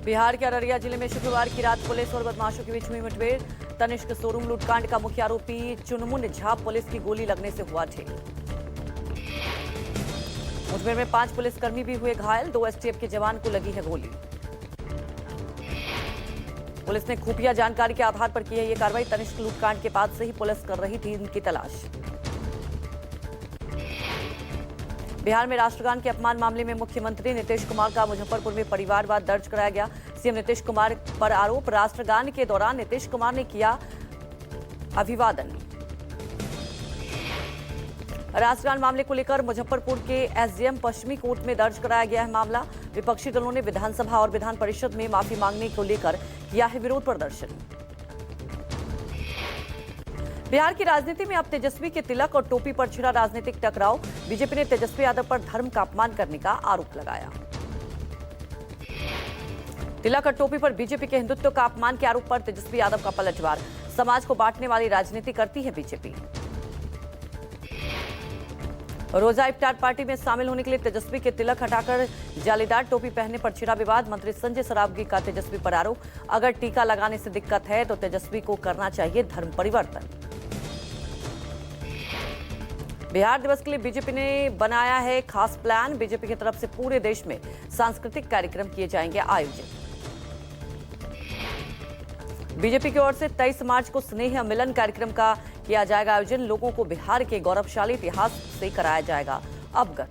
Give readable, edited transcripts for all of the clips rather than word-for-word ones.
बिहार के अररिया जिले में शुक्रवार की रात पुलिस और बदमाशों के बीच हुई मुठभेड़। तनिष्क शोरूम लूटकांड का मुख्य आरोपी चुनमुन झा पुलिस की गोली लगने से हुआ ढेर। मुठभेड़ में 5 पुलिसकर्मी भी हुए घायल। 2 एसटीएफ के जवान को लगी है गोली। पुलिस ने खुफिया जानकारी के आधार पर की है ये कार्रवाई। तनिष्क लूटकांड के बाद से ही पुलिस कर रही थी इनकी तलाश। बिहार में राष्ट्रगान के अपमान मामले में मुख्यमंत्री नीतीश कुमार का मुजफ्फरपुर में परिवारवाद दर्ज कराया गया। सीएम नीतीश कुमार पर आरोप, राष्ट्रगान के दौरान नीतीश कुमार ने किया अभिवादन। राष्ट्रगान मामले को लेकर मुजफ्फरपुर के एसडीएम पश्चिमी कोर्ट में दर्ज कराया गया है मामला। विपक्षी दलों ने विधानसभा और विधान परिषद में माफी मांगने को लेकर किया है विरोध प्रदर्शन। बिहार की राजनीति में अब तेजस्वी के तिलक और टोपी पर छिड़ा राजनीतिक टकराव। बीजेपी ने तेजस्वी यादव पर धर्म का अपमान करने का आरोप लगाया। तिलक और टोपी पर बीजेपी के हिंदुत्व का अपमान के आरोप पर तेजस्वी यादव का पलटवार। समाज को बांटने वाली राजनीति करती है बीजेपी। रोजा इफ्तार पार्टी में शामिल होने के लिए तेजस्वी के तिलक हटाकर जालीदार टोपी पहनने पर छिड़ा विवाद। मंत्री संजय सरावगी का तेजस्वी पर आरोप, अगर टीका लगाने से दिक्कत है तो तेजस्वी को करना चाहिए धर्म परिवर्तन। बिहार दिवस के लिए बीजेपी ने बनाया है खास प्लान। बीजेपी की तरफ से पूरे देश में सांस्कृतिक कार्यक्रम किए जाएंगे आयोजित। बीजेपी की ओर से 23 मार्च को स्नेह मिलन कार्यक्रम का किया जाएगा आयोजन। लोगों को बिहार के गौरवशाली इतिहास से कराया जाएगा अवगत।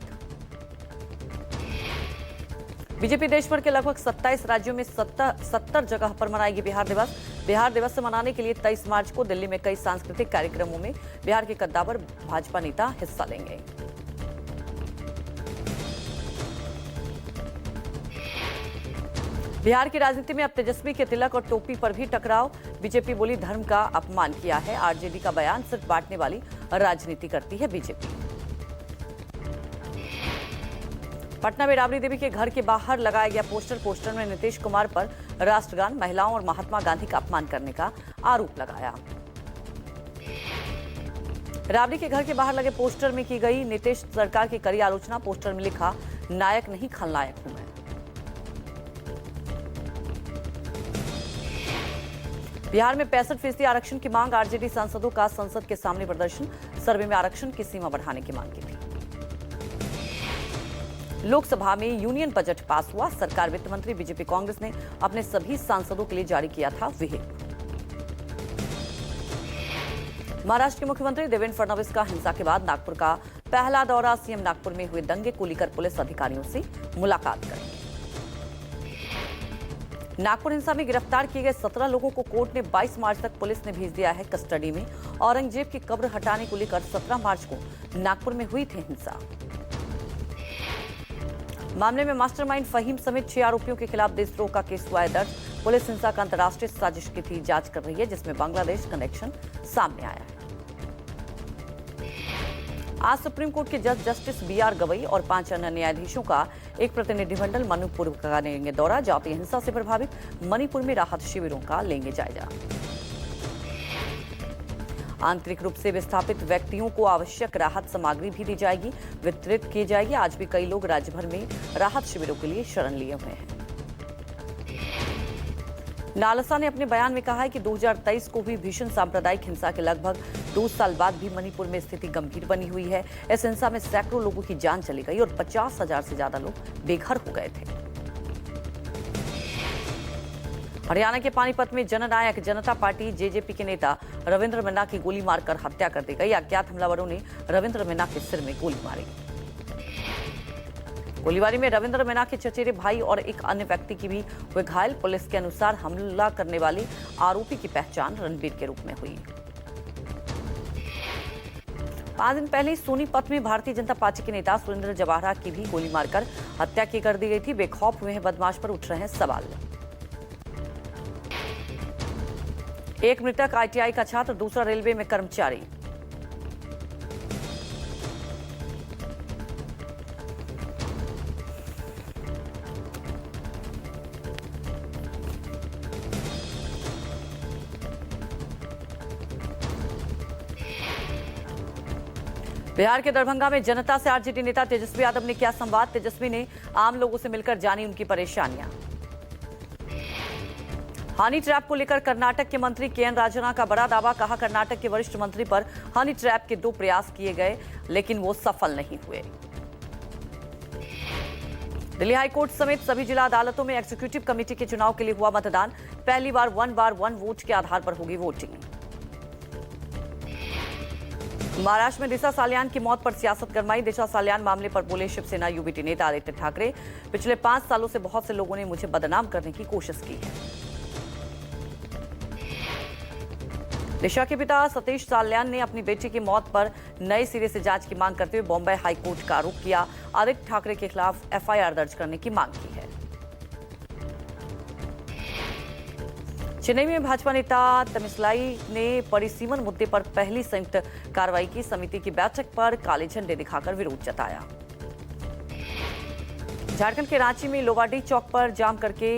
बीजेपी देश भर के लगभग 27 राज्यों में 70 जगह पर मनाएगी बिहार दिवस। बिहार दिवस से मनाने के लिए 23 मार्च को दिल्ली में कई सांस्कृतिक कार्यक्रमों में बिहार के कद्दावर भाजपा नेता हिस्सा लेंगे। बिहार की राजनीति में अब तेजस्वी के तिलक और टोपी पर भी टकराव। बीजेपी बोली धर्म का अपमान किया है। आरजेडी का बयान, सिर्फ बांटने वाली राजनीति करती है बीजेपी। पटना में राबड़ी देवी के घर के बाहर लगाया गया पोस्टर में नीतीश कुमार पर राष्ट्रगान, महिलाओं और महात्मा गांधी का अपमान करने का आरोप लगाया। राबड़ी के घर के बाहर लगे पोस्टर में की गई नीतीश सरकार की कड़ी आलोचना। पोस्टर में लिखा, नायक नहीं खलनायक हूं मैं। बिहार में 65% आरक्षण की मांग। आरजेडी सांसदों का संसद के सामने प्रदर्शन। सर्वे में आरक्षण की सीमा बढ़ाने की मांग की थी। लोकसभा में यूनियन बजट पास हुआ। सरकार, वित्त मंत्री, बीजेपी, कांग्रेस ने अपने सभी सांसदों के लिए जारी किया था व्हिप। महाराष्ट्र के मुख्यमंत्री देवेंद्र फडणवीस का हिंसा के बाद नागपुर का पहला दौरा। सीएम नागपुर में हुए दंगे को लेकर पुलिस अधिकारियों से मुलाकात करेंगे। नागपुर हिंसा में गिरफ्तार किए गए 17 लोगों को कोर्ट ने 22 मार्च तक पुलिस ने भेज दिया है कस्टडी में। औरंगजेब की कब्र हटाने को लेकर 17 मार्च को नागपुर में हुई थी हिंसा। मामले में मास्टरमाइंड फहीम समेत 6 आरोपियों के खिलाफ देशद्रोह का केस हुआ है दर्ज। पुलिस हिंसा का अंतर्राष्ट्रीय साजिश की थी जांच कर रही है, जिसमें बांग्लादेश कनेक्शन सामने आया है। आज सुप्रीम कोर्ट के जज जस्टिस बीआर गवई और 5 अन्य न्यायाधीशों का एक प्रतिनिधिमंडल मणिपुर का लेंगे दौरा। जातीय हिंसा से प्रभावित मणिपुर में राहत शिविरों का लेंगे जायजा। आंतरिक रूप से विस्थापित व्यक्तियों को आवश्यक राहत सामग्री भी दी जाएगी, वितरित की जाएगी। आज भी कई लोग राज्य भर में राहत शिविरों के लिए शरण लिए हुए हैं। नालसा ने अपने बयान में कहा है कि 2023 को हुई भीषण सांप्रदायिक हिंसा के लगभग 2 साल बाद भी मणिपुर में स्थिति गंभीर बनी हुई है। इस हिंसा में सैकड़ों लोगों की जान चली गई और 50,000 से ज्यादा लोग बेघर हो गए थे। हरियाणा के पानीपत में जननायक जनता पार्टी जेजेपी के नेता रविंद्र मीना की गोली मारकर हत्या कर दी गई। अज्ञात हमलावरों ने रविंद्र मीना के सिर में गोली मारी। गोलीबारी में रविंद्र मीना के चचेरे भाई और एक अन्य व्यक्ति की भी हुए घायल। पुलिस के अनुसार हमला करने वाले आरोपी की पहचान रणबीर के रूप में हुई। 5 दिन पहले सोनीपत में भारतीय जनता पार्टी के नेता सुरेंद्र जवाहरा की भी गोली मारकर हत्या की कर दी गई थी। बेखौफ हुए हैं बदमाश पर उठ रहे हैं सवाल। एक मृतक आईटीआई का छात्र, दूसरा रेलवे में कर्मचारी। बिहार के दरभंगा में जनता से आरजेडी नेता तेजस्वी यादव ने किया संवाद। तेजस्वी ने आम लोगों से मिलकर जानी उनकी परेशानियां। हनी ट्रैप को लेकर कर्नाटक के मंत्री के.एन. राजन्ना का बड़ा दावा। कहा, कर्नाटक के वरिष्ठ मंत्री पर हनी ट्रैप के 2 प्रयास किए गए लेकिन वो सफल नहीं हुए। दिल्ली हाईकोर्ट समेत सभी जिला अदालतों में एग्जीक्यूटिव कमेटी के चुनाव के लिए हुआ मतदान। पहली बार 1 वोट के आधार पर होगी वोटिंग। महाराष्ट्र में दिशा सालियान की मौत पर सियासत गरमाई। दिशा सालियान मामले पर बोले शिवसेना यूबीटी नेता आदित्य ठाकरे। पिछले 5 सालों से बहुत से लोगों ने मुझे बदनाम करने की कोशिश की है। दिशा के पिता सतीश सालियान ने अपनी बेटी की मौत पर नए सिरे से जांच की मांग करते हुए बॉम्बे हाईकोर्ट का रुख किया। आदित्य ठाकरे के खिलाफ एफआईआर दर्ज करने की मांग की है। चेन्नई में भाजपा नेता तमिसलाई ने परिसीमन मुद्दे पर पहली संयुक्त कार्रवाई की। समिति की बैठक पर काले झंडे दिखाकर विरोध जताया। झारखंड के रांची में लोवाडी चौक पर जाम करके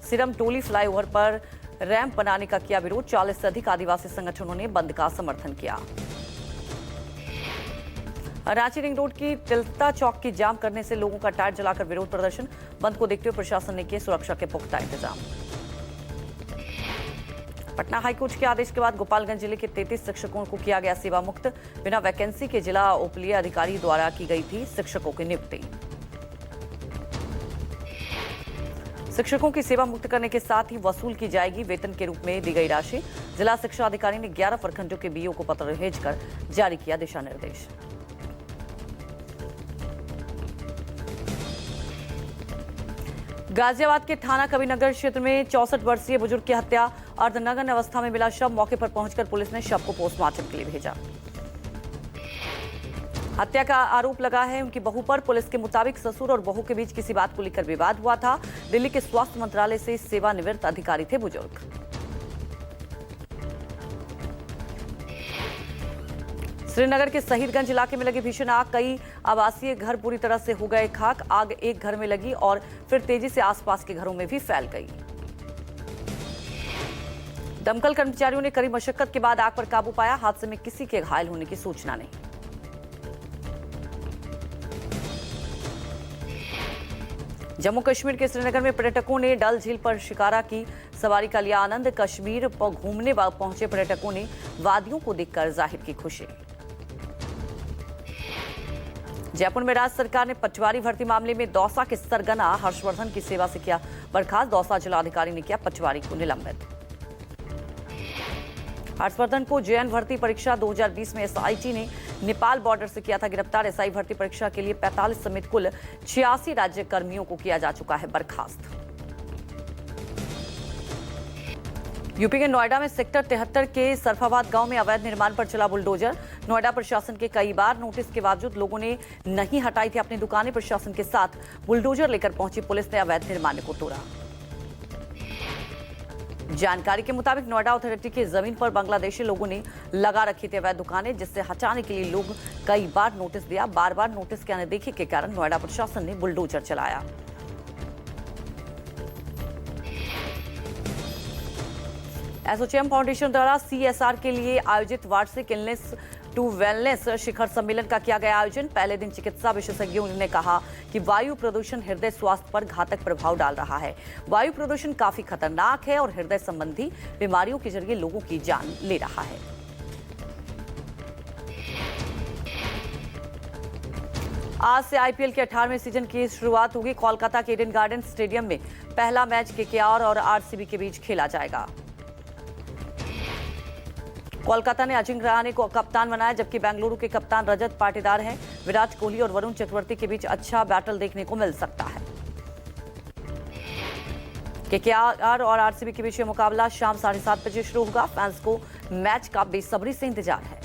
सिरम टोली फ्लाईओवर पर रैंप बनाने का किया विरोध। 40 से अधिक आदिवासी संगठनों ने बंद का समर्थन किया। रांची रिंग रोड की तिलता चौक की जाम करने से लोगों का टायर जलाकर विरोध प्रदर्शन। बंद को देखते हुए प्रशासन ने किए सुरक्षा के पुख्ता इंतजाम। पटना हाईकोर्ट के आदेश के बाद गोपालगंज जिले के 33 शिक्षकों को किया गया सेवा मुक्त। बिना वैकेंसी के जिला उपलीय अधिकारी द्वारा की गई थी शिक्षकों की नियुक्ति। शिक्षकों की सेवा मुक्त करने के साथ ही वसूल की जाएगी वेतन के रूप में दी गई राशि। जिला शिक्षा अधिकारी ने 11 प्रखंडों के बीओ को पत्र भेजकर जारी किया दिशा निर्देश। गाजियाबाद के थाना कबीरनगर क्षेत्र में 64 वर्षीय बुजुर्ग की हत्या। अर्धनग्न अवस्था में मिला शव। मौके पर पहुंचकर पुलिस ने शव को पोस्टमार्टम के लिए भेजा। हत्या का आरोप लगा है उनकी बहू पर। पुलिस के मुताबिक ससुर और बहू के बीच किसी बात को लेकर विवाद हुआ था। दिल्ली के स्वास्थ्य मंत्रालय से सेवानिवृत्त अधिकारी थे बुजुर्ग। श्रीनगर के शहीदगंज इलाके में लगी भीषण आग। कई आवासीय घर पूरी तरह से हो गए खाक। आग एक घर में लगी और फिर तेजी से आसपास के घरों में भी फैल गई। दमकल कर्मचारियों ने कड़ी मशक्कत के बाद आग पर काबू पाया। हादसे में किसी के घायल होने की सूचना नहीं। जम्मू कश्मीर के श्रीनगर में पर्यटकों ने डल झील पर शिकारा की सवारी का लिया आनंद। कश्मीर पर घूमने पहुंचे पर्यटकों ने वादियों को देखकर जाहिर की खुशी। जयपुर में राज्य सरकार ने पटवारी भर्ती मामले में दौसा के सरगना हर्षवर्धन की सेवा से किया बर्खास्त। दौसा जिलाधिकारी ने किया पटवारी को निलंबित। हर्षवर्धन को जेएन भर्ती परीक्षा 2020 में एसआईटी ने नेपाल बॉर्डर से किया था गिरफ्तार। एसआई भर्ती परीक्षा के लिए 45 समेत कुल 86 राज्य कर्मियों को किया जा चुका है बर्खास्त। यूपी के नोएडा में सेक्टर 73 के सरफाबाद गांव में अवैध निर्माण पर चला बुलडोजर। नोएडा प्रशासन के कई बार नोटिस के बावजूद लोगों ने नहीं हटाई थी अपनी दुकानें। प्रशासन के साथ बुलडोजर लेकर पहुंची पुलिस ने अवैध निर्माण को तोड़ा। जानकारी के मुताबिक नोएडा अथॉरिटी की जमीन पर बांग्लादेशी लोगों ने लगा रखी थी अवैध दुकानें, जिससे हटाने के लिए लोग कई बार नोटिस दिया। बार बार नोटिस की अनदेखी के कारण नोएडा प्रशासन ने बुलडोजर चलाया। एसोचैम फाउंडेशन द्वारा सीएसआर के लिए आयोजित वार्षिक इलनेस टू वेलनेस शिखर सम्मेलन का किया गया आयोजन। पहले दिन चिकित्सा विशेषज्ञों ने कहा कि वायु प्रदूषण हृदय स्वास्थ्य पर घातक प्रभाव डाल रहा है। वायु प्रदूषण काफी खतरनाक है और हृदय संबंधी बीमारियों के जरिए लोगों की जान ले रहा है। आज से आईपीएल के 18वें सीजन की शुरुआत होगी। कोलकाता के ईडन गार्डन स्टेडियम में पहला मैच केकेआर और आरसीबी के बीच खेला जाएगा। कोलकाता ने अजिंक्य रहाणे को कप्तान बनाया, जबकि बेंगलुरु के कप्तान रजत पाटीदार हैं। विराट कोहली और वरुण चक्रवर्ती के बीच अच्छा बैटल देखने को मिल सकता है। केकेआर और आरसीबी के बीच मुकाबला शाम 7:30 बजे शुरू होगा। फैंस को मैच का बेसब्री से इंतजार है।